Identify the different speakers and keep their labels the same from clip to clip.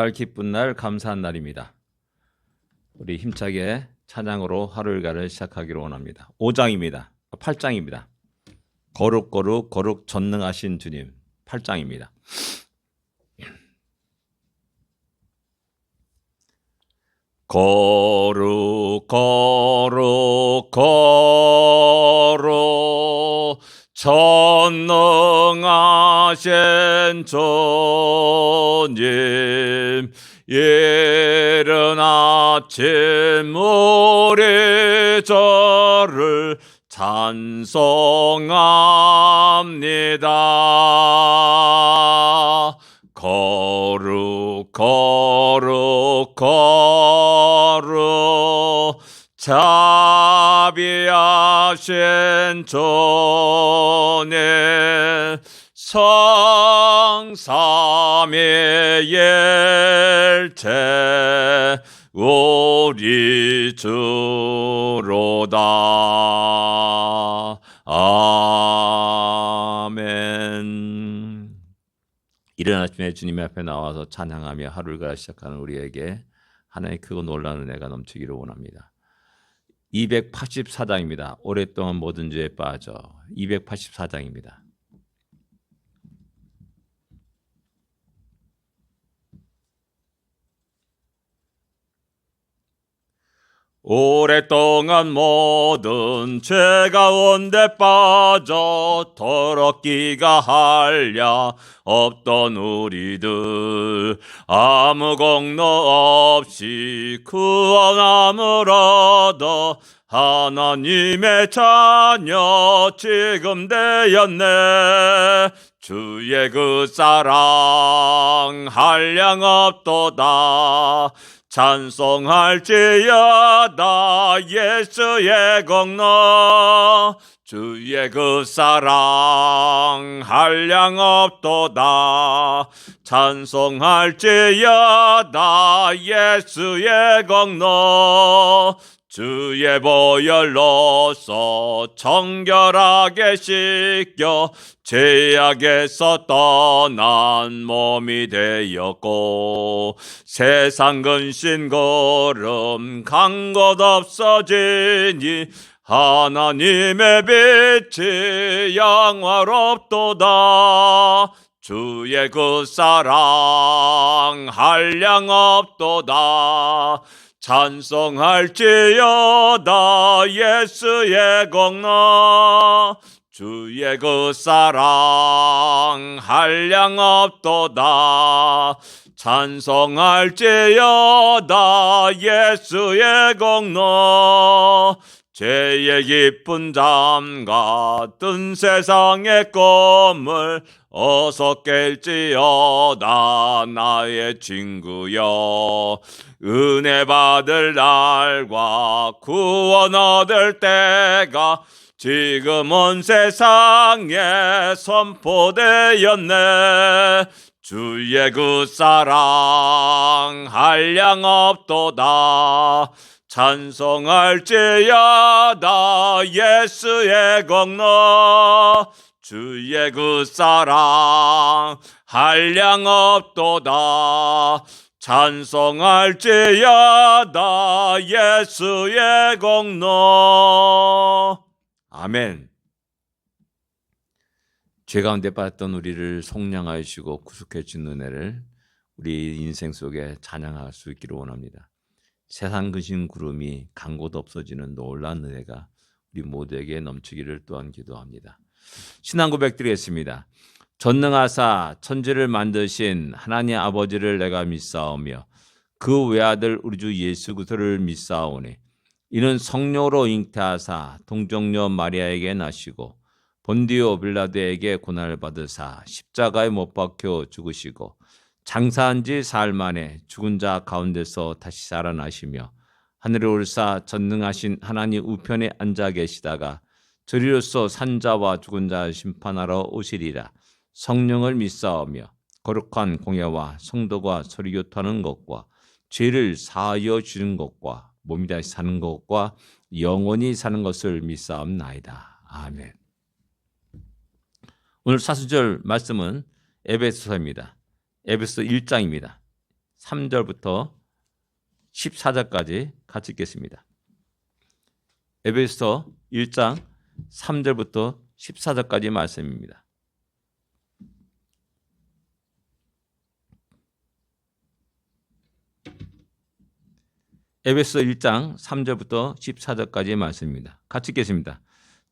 Speaker 1: 기쁜 날, 감사한 날입니다. 우리 힘차게 찬양으로 하루 일과를 시작하기로 원합니다. 5장입니다. 8장입니다. 거룩 전능하신 주님 8장입니다. 거룩 전능하신 주님, 이른 아침 우리 저를 찬송합니다. 거룩 자비하신 주님, 성삼위일체 우리 주로다. 아멘. 이른 아침에 주님 앞에 나와서 찬양하며 하루를 시작하는 우리에게 하나님의 크고 놀라운 은혜가 넘치기를 원합니다. 284장입니다. 오랫동안 모든 죄에 빠져 284장입니다. 오랫동안 모든 죄 가운데 빠져 더럽기가 한량 없던 우리들, 아무 공로 없이 구원함을 얻어 하나님의 자녀 지금 되었네. 주의 그 사랑 한량 없도다. 찬송할지어다 예수의 공로, 주의 그 사랑 한량 없도다. 찬송할지어다 예수의 공로, 주의 보혈로서 정결하게 씻겨 죄악에서 떠난 몸이 되었고, 세상 근심 고름 간 곳 없어지니 하나님의 빛이 영화롭도다. 주의 그 사랑 한량 없도다. 찬송할지어다 예수의 공로, 주의 그 사랑 한량 없도다. 찬송할지어다 예수의 공로, 죄의 깊은 잠 같은 세상의 꿈을 어서 깰지어다 나의 친구여. 은혜 받을 날과 구원 얻을 때가 지금 온 세상에 선포되었네. 주의 그 사랑 한량 없도다. 찬송할지어다 예수의 공로, 주의 그 사랑 한량 없도다. 찬송할지어다 예수의 공로. 아멘. 죄 가운데 빠졌던 우리를 속량하시고 구속해 준 은혜를 우리 인생 속에 찬양할 수 있기를 원합니다. 세상 근심 구름이 간 곳 없어지는 놀라운 은혜가 우리 모두에게 넘치기를 또한 기도합니다. 신앙 고백 드리겠습니다. 전능하사 천지를 만드신 하나님 아버지를 내가 믿사오며 그 외아들 우리 주 예수 그리스도를 믿사오니, 이는 성령으로 잉태하사 동정녀 마리아에게 나시고 본디오 빌라도에게 고난을 받으사 십자가에 못 박혀 죽으시고 장사한 지 사흘 만에 죽은 자 가운데서 다시 살아나시며 하늘에 올사 전능하신 하나님 우편에 앉아 계시다가 저리로서 산자와 죽은 자 심판하러 오시리라. 성령을 믿사오며 거룩한 공예와 성도가 서로 교통하는 것과 죄를 사하여 주는 것과 몸이 다시 사는 것과 영원히 사는 것을 믿사옵나이다. 아멘. 오늘 사수절 말씀은 에베소서입니다. 에베소 1장입니다. 3절부터 14절까지 같이 읽겠습니다. 에베소서 1장 3절부터 14절까지 말씀입니다. 에베소서 1장 3절부터 14절까지의 말씀입니다. 같이 읽겠습니다.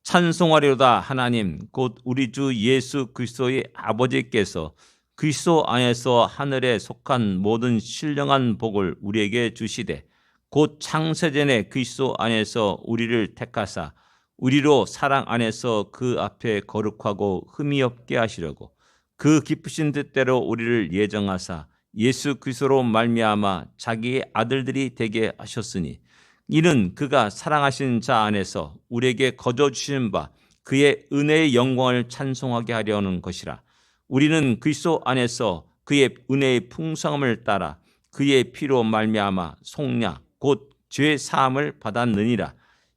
Speaker 1: 찬송하리로다 하나님 곧 우리 주 예수 그리스도의 아버지께서 그리스도 안에서 하늘에 속한 모든 신령한 복을 우리에게 주시되 곧 창세전에 그리스도 안에서 우리를 택하사 우리로 사랑 안에서 그 앞에 거룩하고 흠이 없게 하시려고 그 기쁘신 뜻대로 우리를 예정하사 예수 그리스도로 말미암아 자기의 아들들이 되게 하셨으니 이는 그가 사랑하신 자 안에서 우리에게 거저 주신 바 그의 은혜의 영광을 찬송하게 하려는 것이라. 우리는 그리스도 안에서 그의 은혜의 풍성함을 따라 그의 피로 말미암아 속량 곧 죄 사함을 받았느니라.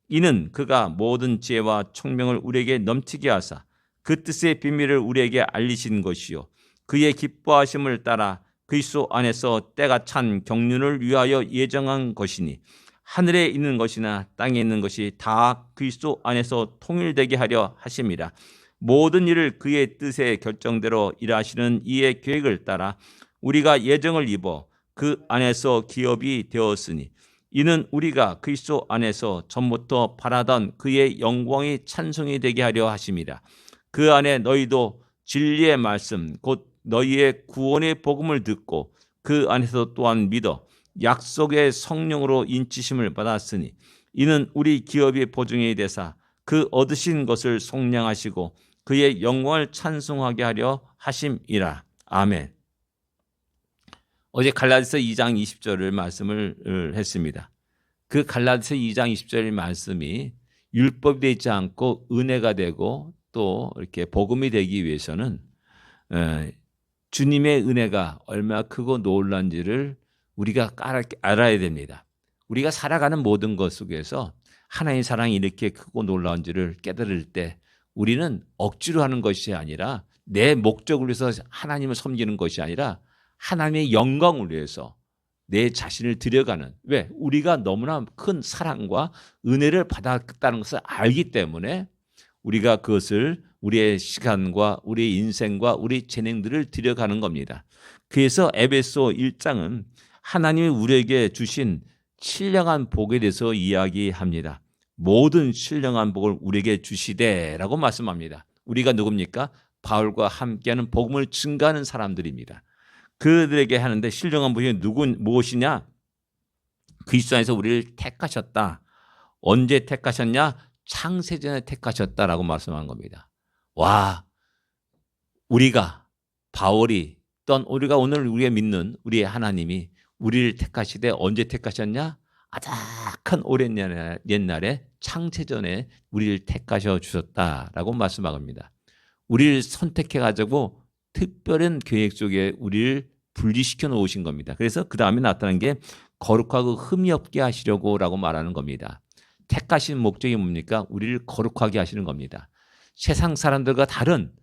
Speaker 1: 이는 그가 모든 지혜와 총명을 우리에게 넘치게 하사 그 뜻의 비밀을 우리에게 알리신 것이요 그의 기뻐하심을 따라 그리스도 안에서 때가 찬 경륜을 위하여 예정한 것이니 하늘에 있는 것이나 땅에 있는 것이 다 그리스도 안에서 통일되게 하려 하심이라. 모든 일을 그의 뜻의 결정대로 일하시는 이의 계획을 따라 우리가 예정을 입어 그 안에서 기업이 되었으니 이는 우리가 그리스도 안에서 전부터 바라던 그의 영광이 찬송이 되게 하려 하심이라. 그 안에 너희도 진리의 말씀 곧 너희의 구원의 복음을 듣고 그 안에서 또한 믿어 약속의 성령으로 인치심을 받았으니 이는 우리 기업의 보증이 되사 그 얻으신 것을 속량하시고 그의 영광을 찬송하게 하려 하심이라. 아멘. 어제 갈라디아서 2장 20절을 말씀을 했습니다. 그 갈라디아서 2장 20절 말씀이 율법이 되지 않고 은혜가 되고 또 이렇게 복음이 되기 위해서는 주님의 은혜가 얼마나 크고 놀라운지를 우리가 알아야 됩니다. 우리가 살아가는 모든 것 속에서 하나님의 사랑이 이렇게 크고 놀라운지를 깨달을 때 우리는 억지로 하는 것이 아니라 내 목적을 위해서 하나님을 섬기는 것이 아니라 하나님의 영광을 위해서 내 자신을 드려가는, 왜? 우리가 너무나 큰 사랑과 은혜를 받았다는 것을 알기 때문에 우리가 그것을 우리의 시간과 우리의 인생과 우리 재능들을 드려가는 겁니다. 그래서 에베소 1장은 하나님이 우리에게 주신 신령한 복에 대해서 이야기합니다. 모든 신령한 복을 우리에게 주시되라고 말씀합니다. 우리가 누굽니까? 바울과 함께하는 복음을 증가하는 사람들입니다. 그들에게 하는데 신령한 복이 무엇이냐? 그리스도 안에서 우리를 택하셨다. 언제 택하셨냐? 창세전에 택하셨다라고 말씀한 겁니다. 와, 우리가 바울이 또 우리가 오늘 우리가 믿는 우리의 하나님이 우리를 택하시되 언제 택하셨냐? 아작한 오랜 옛날에 창세전에 우리를 택하셔 주셨다라고 말씀합니다. 우리를 선택해가지고 특별한 계획 속에 우리를 분리시켜 놓으신 겁니다. 그래서 그 다음에 나타난 게 거룩하고 흠이 없게 하시려고라고 말하는 겁니다. 택하신 목적이 뭡니까? 우리를 거룩하게 하시는 겁니다. 세상 사람들과 다른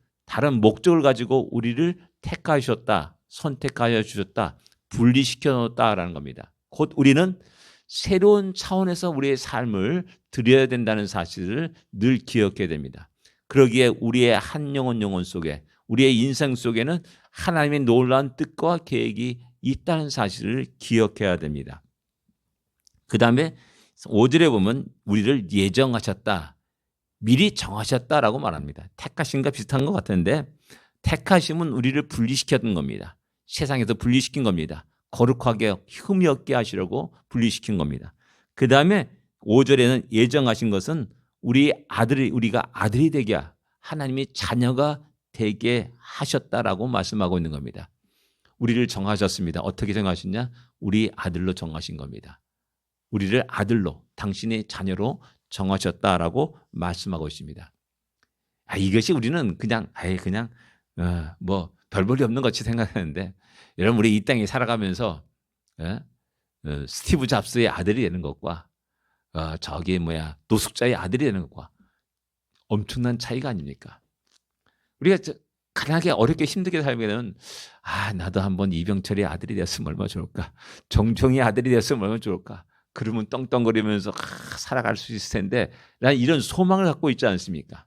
Speaker 1: 목적을 가지고 우리를 택하셨다, 선택하여 주셨다, 분리시켜 놓았다라는 겁니다. 곧 우리는 새로운 차원에서 우리의 삶을 드려야 된다는 사실을 늘 기억해야 됩니다. 그러기에 우리의 한 영혼 속에 우리의 인생 속에는 하나님의 놀라운 뜻과 계획이 있다는 사실을 기억해야 됩니다. 그 다음에 5절에 보면 우리를 예정하셨다, 미리 정하셨다라고 말합니다. 택하심과 비슷한 것 같은데 택하심은 우리를 분리시켰던 겁니다. 세상에서 분리시킨 겁니다. 거룩하게 흠이 없게 하시려고 분리시킨 겁니다. 그 다음에 5절에는 예정하신 것은 우리가 아들이 되게 하나님이 자녀가 되게 하셨다라고 말씀하고 있는 겁니다. 우리를 정하셨습니다. 어떻게 정하셨냐? 우리 아들로 정하신 겁니다. 우리를 아들로, 당신의 자녀로 정하셨다라고 말씀하고 있습니다. 이것이 우리는 그냥 별 볼이 없는 것 같이 생각하는데, 여러분 우리 이 땅에 살아가면서 스티브 잡스의 아들이 되는 것과 노숙자의 아들이 되는 것과 엄청난 차이가 아닙니까? 우리가 가난하게 어렵게 힘들게 살면은 나도 한번 이병철의 아들이 됐으면 얼마나 좋을까. 정종의 아들이 됐으면 얼마나 좋을까. 그러면 떵떵거리면서 살아갈 수 있을 텐데 난 이런 소망을 갖고 있지 않습니까?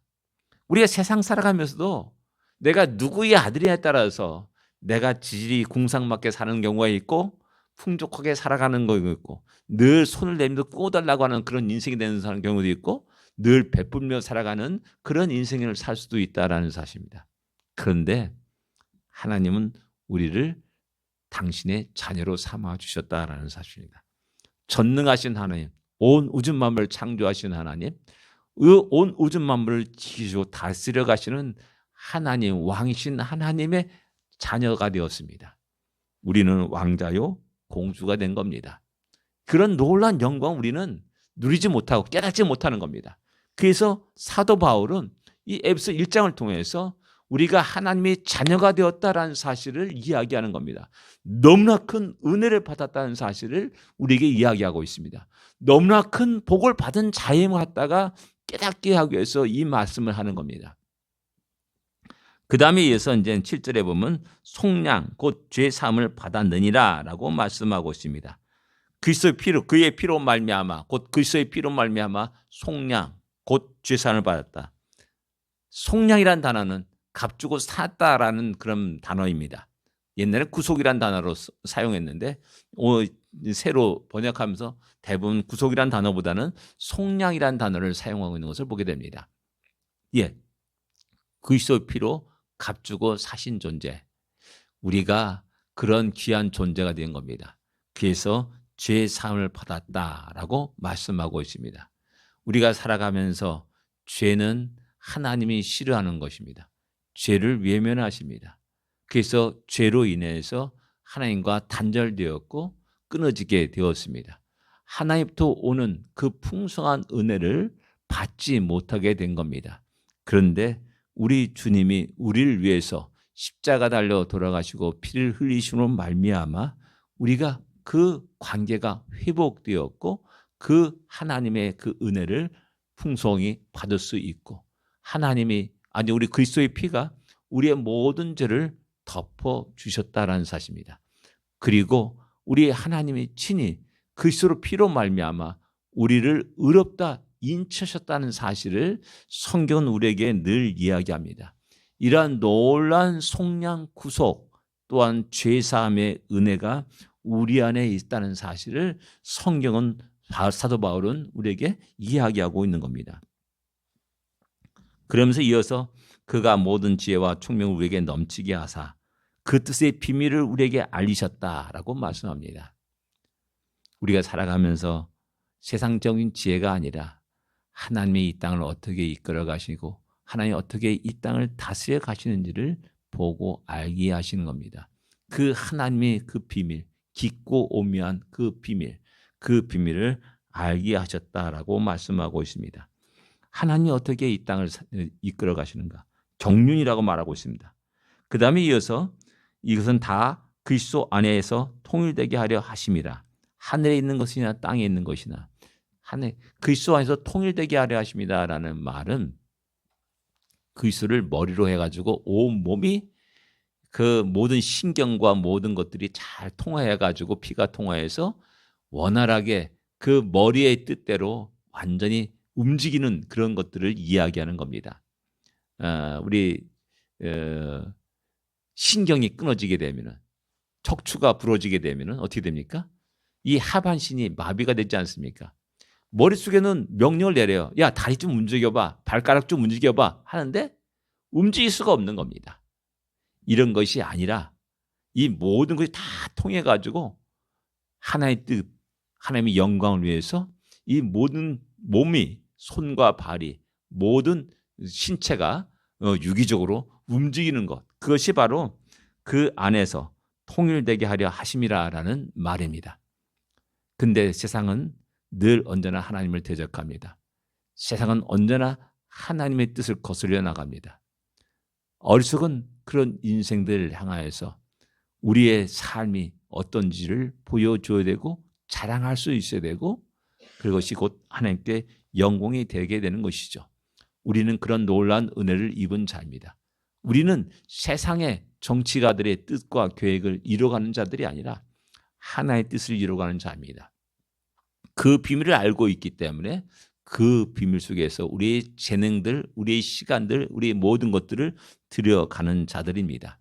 Speaker 1: 우리가 세상 살아가면서도 내가 누구의 아들이냐에 따라서 내가 지질이 궁상맞게 사는 경우가 있고 풍족하게 살아가는 경우가 있고 늘 손을 내밀어 꼬달라고 하는 그런 인생이 되는 경우도 있고 늘 베풀며 살아가는 그런 인생을 살 수도 있다라는 사실입니다. 그런데 하나님은 우리를 당신의 자녀로 삼아 주셨다라는 사실입니다. 전능하신 하나님, 온 우주 만물을 창조하신 하나님, 온 우주 만물을 지키시고 다스려 가시는 하나님, 왕이신 하나님의 자녀가 되었습니다. 우리는 왕자요 공주가 된 겁니다. 그런 놀라운 영광 우리는 누리지 못하고 깨닫지 못하는 겁니다. 그래서 사도 바울은 이 에베소 1장을 통해서 우리가 하나님의 자녀가 되었다라는 사실을 이야기하는 겁니다. 너무나 큰 은혜를 받았다는 사실을 우리에게 이야기하고 있습니다. 너무나 큰 복을 받은 자임을 갖다가 깨닫게 하기 위해서 이 말씀을 하는 겁니다. 그 다음에 이어서 이제 7절에 보면 속량 곧 죄 사함을 받았느니라 라고 말씀하고 있습니다. 그리스도의 피로 그의 피로 말미암아 곧 그리스도의 피로 말미암아 속량 곧 죄 사함을 받았다. 속량이란 단어는 값주고 샀다라는 그런 단어입니다. 옛날에 구속이란 단어로 사용했는데 새로 번역하면서 대부분 구속이란 단어보다는 속량이란 단어를 사용하고 있는 것을 보게 됩니다. 예, 그리스도의 피로 값주고 사신 존재, 우리가 그런 귀한 존재가 된 겁니다. 그래서 죄 사함을 받았다라고 말씀하고 있습니다. 우리가 살아가면서 죄는 하나님이 싫어하는 것입니다. 죄를 외면하십니다. 그래서 죄로 인해서 하나님과 단절되었고 끊어지게 되었습니다. 하나님부터 오는 그 풍성한 은혜를 받지 못하게 된 겁니다. 그런데 우리 주님이 우리를 위해서 십자가 달려 돌아가시고 피를 흘리심으로 말미암아 우리가 그 관계가 회복되었고 그 하나님의 그 은혜를 풍성히 받을 수 있고 하나님이 우리 그리스도의 피가 우리의 모든 죄를 덮어 주셨다라는 사실입니다. 그리고 우리 하나님이 친히 그리스도의 피로 말미암아 우리를 의롭다 인치셨다는 사실을 성경은 우리에게 늘 이야기합니다. 이러한 놀라운 속량 구속 또한 죄사함의 은혜가 우리 안에 있다는 사실을 성경은 사도 바울은 우리에게 이야기하고 있는 겁니다. 그러면서 이어서 그가 모든 지혜와 총명을 우리에게 넘치게 하사 그 뜻의 비밀을 우리에게 알리셨다라고 말씀합니다. 우리가 살아가면서 세상적인 지혜가 아니라 하나님이 이 땅을 어떻게 이끌어 가시고 하나님이 어떻게 이 땅을 다스려 가시는지를 보고 알게 하시는 겁니다. 그 하나님의 그 비밀, 깊고 오묘한 그 비밀을 알게 하셨다라고 말씀하고 있습니다. 하나님이 어떻게 이 땅을 이끌어 가시는가? 경륜이라고 말하고 있습니다. 그 다음에 이어서 이것은 다 그리스도 안에서 통일되게 하려 하심이라. 하늘에 있는 것이나 땅에 있는 것이나 그리스도 안에서 통일되게 하려 하십니다라는 말은 그리스도를 머리로 해가지고 온 몸이 그 모든 신경과 모든 것들이 잘 통화해가지고 피가 통화해서 원활하게 그 머리의 뜻대로 완전히 움직이는 그런 것들을 이야기하는 겁니다. 우리 신경이 끊어지게 되면은 척추가 부러지게 되면은 어떻게 됩니까? 이 하반신이 마비가 되지 않습니까? 머릿속에는 명령을 내려요. 야, 다리 좀 움직여봐. 발가락 좀 움직여봐. 하는데 움직일 수가 없는 겁니다. 이런 것이 아니라 이 모든 것이 다 통해가지고 하나의 뜻, 하나님의 영광을 위해서 이 모든 몸이 손과 발이 모든 신체가 유기적으로 움직이는 것. 그것이 바로 그 안에서 통일되게 하려 하심이라라는 말입니다. 근데 세상은 늘 언제나 하나님을 대적합니다. 세상은 언제나 하나님의 뜻을 거스려 나갑니다. 어리석은 그런 인생들을 향하여서 우리의 삶이 어떤지를 보여줘야 되고 자랑할 수 있어야 되고 그것이 곧 하나님께 영광이 되게 되는 것이죠. 우리는 그런 놀라운 은혜를 입은 자입니다. 우리는 세상의 정치가들의 뜻과 계획을 이뤄가는 자들이 아니라 하나의 뜻을 이뤄가는 자입니다. 그 비밀을 알고 있기 때문에 그 비밀 속에서 우리의 재능들, 우리의 시간들, 우리의 모든 것들을 들여가는 자들입니다.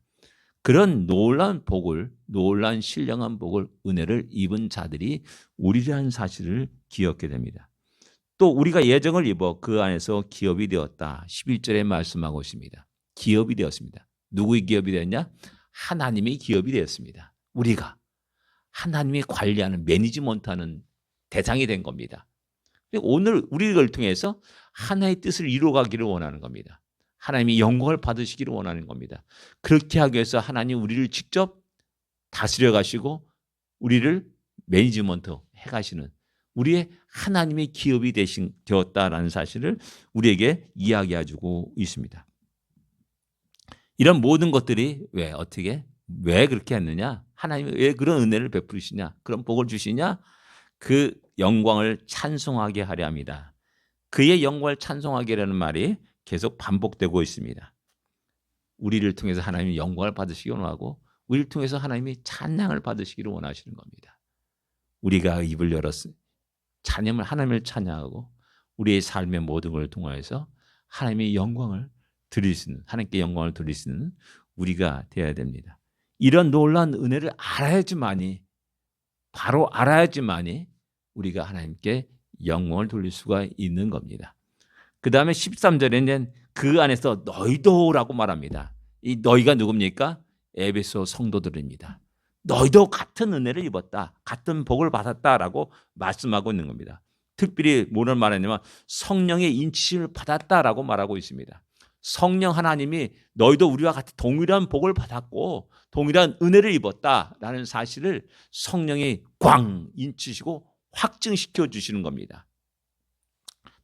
Speaker 1: 그런 놀라운 복을, 놀라운 신령한 복을, 은혜를 입은 자들이 우리라는 사실을 기억하게 됩니다. 또 우리가 예정을 입어 그 안에서 기업이 되었다. 11절에 말씀하고 있습니다. 기업이 되었습니다. 누구의 기업이 되었냐? 하나님의 기업이 되었습니다. 우리가 하나님이 관리하는, 매니지먼트하는 대상이 된 겁니다. 오늘 우리를 통해서 하나의 뜻을 이루어가기를 원하는 겁니다. 하나님이 영광을 받으시기를 원하는 겁니다. 그렇게 하기 위해서 하나님 우리를 직접 다스려 가시고 우리를 매니지먼트 해가시는 우리의 하나님의 기업이 되었다라는 사실을 우리에게 이야기해주고 있습니다. 이런 모든 것들이 왜 그렇게 했느냐? 하나님이 왜 그런 은혜를 베푸시냐? 그런 복을 주시냐? 그 영광을 찬송하게 하려 합니다. 그의 영광을 찬송하게 하려는 말이 계속 반복되고 있습니다. 우리를 통해서 하나님이 영광을 받으시기 원하고 우리를 통해서 하나님이 찬양을 받으시기를 원하시는 겁니다. 우리가 입을 열었으니 하나님을 찬양하고 우리의 삶의 모든 걸 통하여서 하나님의 영광을 드릴 수 있는, 하나님께 영광을 드릴 수 있는 우리가 되어야 됩니다. 이런 놀라운 은혜를 바로 알아야지만이 우리가 하나님께 영광을 돌릴 수가 있는 겁니다. 그 다음에 13절에는 그 안에서 너희도라고 말합니다. 이 너희가 누굽니까? 에베소 성도들입니다. 너희도 같은 은혜를 입었다, 같은 복을 받았다라고 말씀하고 있는 겁니다. 특별히 뭐를 말하냐면 성령의 인치심을 받았다라고 말하고 있습니다. 성령 하나님이 너희도 우리와 같이 동일한 복을 받았고 동일한 은혜를 입었다라는 사실을 성령이 꽝 인치시고 확증시켜 주시는 겁니다.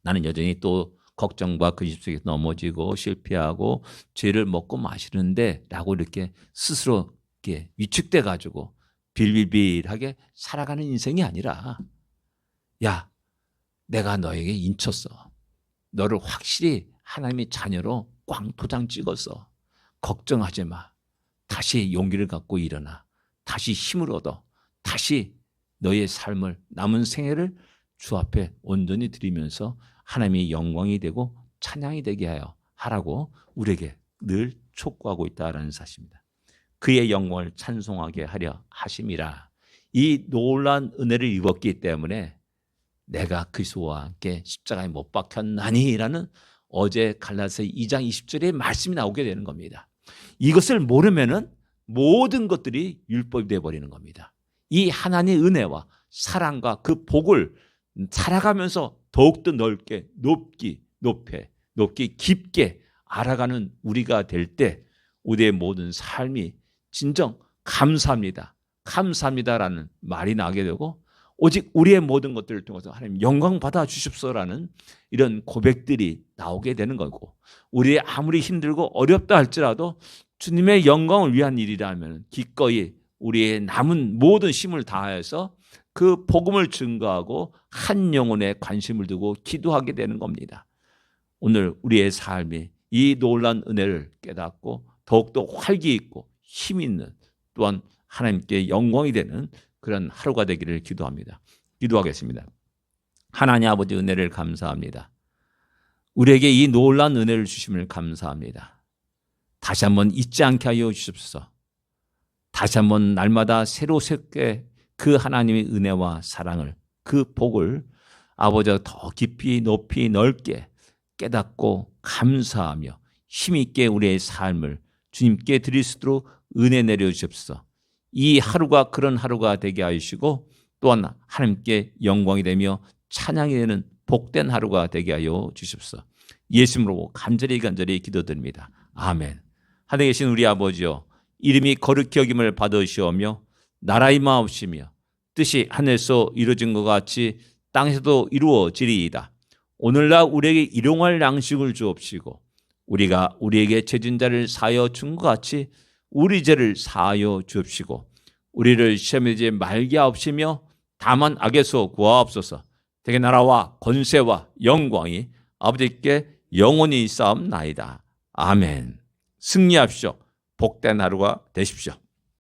Speaker 1: 나는 여전히 또 걱정과 근심 속에 넘어지고 실패하고 죄를 먹고 마시는데 라고 이렇게 스스로 이렇게 위축돼 가지고 빌빌빌하게 살아가는 인생이 아니라, 야, 내가 너에게 인쳤어. 너를 확실히 하나님의 자녀로 꽝 도장 찍었어. 걱정하지 마. 다시 용기를 갖고 일어나. 다시 힘을 얻어. 다시 너의 삶을, 남은 생애를 주 앞에 온전히 드리면서 하나님의 영광이 되고 찬양이 되게 하라고 우리에게 늘 촉구하고 있다는 사실입니다. 그의 영광을 찬송하게 하려 하심이라. 이 놀라운 은혜를 입었기 때문에 내가 그리스도와 함께 십자가에 못 박혔나니라는 어제 갈라디아서 2장 20절의 말씀이 나오게 되는 겁니다. 이것을 모르면은 모든 것들이 율법이 되어버리는 겁니다. 이 하나님의 은혜와 사랑과 그 복을 살아가면서 더욱더 넓게 높이 깊게 알아가는 우리가 될 때 우리의 모든 삶이 진정 감사합니다라는 말이 나게 되고, 오직 우리의 모든 것들을 통해서 하나님 영광 받아 주십소라는 이런 고백들이 나오게 되는 거고, 우리 아무리 힘들고 어렵다 할지라도 주님의 영광을 위한 일이라면 기꺼이 우리의 남은 모든 힘을 다해서 그 복음을 증거하고 한 영혼에 관심을 두고 기도하게 되는 겁니다. 오늘 우리의 삶이 이 놀라운 은혜를 깨닫고 더욱더 활기 있고 힘 있는, 또한 하나님께 영광이 되는 그런 하루가 되기를 기도합니다. 기도하겠습니다. 하나님 아버지, 은혜를 감사합니다. 우리에게 이 놀라운 은혜를 주심을 감사합니다. 다시 한번 잊지 않게 하여 주십소서. 다시 한번 날마다 새롭게 그 하나님의 은혜와 사랑을, 그 복을 아버지가 더 깊이 높이 넓게 깨닫고 감사하며 힘있게 우리의 삶을 주님께 드릴 수 있도록 은혜 내려주십소서. 이 하루가 그런 하루가 되게 하시고 또한 하나님께 영광이 되며 찬양이 되는 복된 하루가 되게 하여 주십소서. 예수님으로 간절히 기도드립니다. 아멘. 하늘에 계신 우리 아버지여, 이름이 거룩히 여김을 받으시오며 나라의 마옵시며 뜻이 하늘에서 이루어진 것 같이 땅에서도 이루어지리이다. 오늘날 우리에게 일용할 양식을 주옵시고 우리가 우리에게 죄진 자를 사하여 준 것 같이 우리 죄를 사하여 주옵시고 우리를 시험에 들지 말게 하옵시며 다만 악에서 구하옵소서. 대개 나라와 권세와 영광이 아버지께 영원히 있사옵나이다. 아멘. 승리합시오. 복된 하루가 되십시오.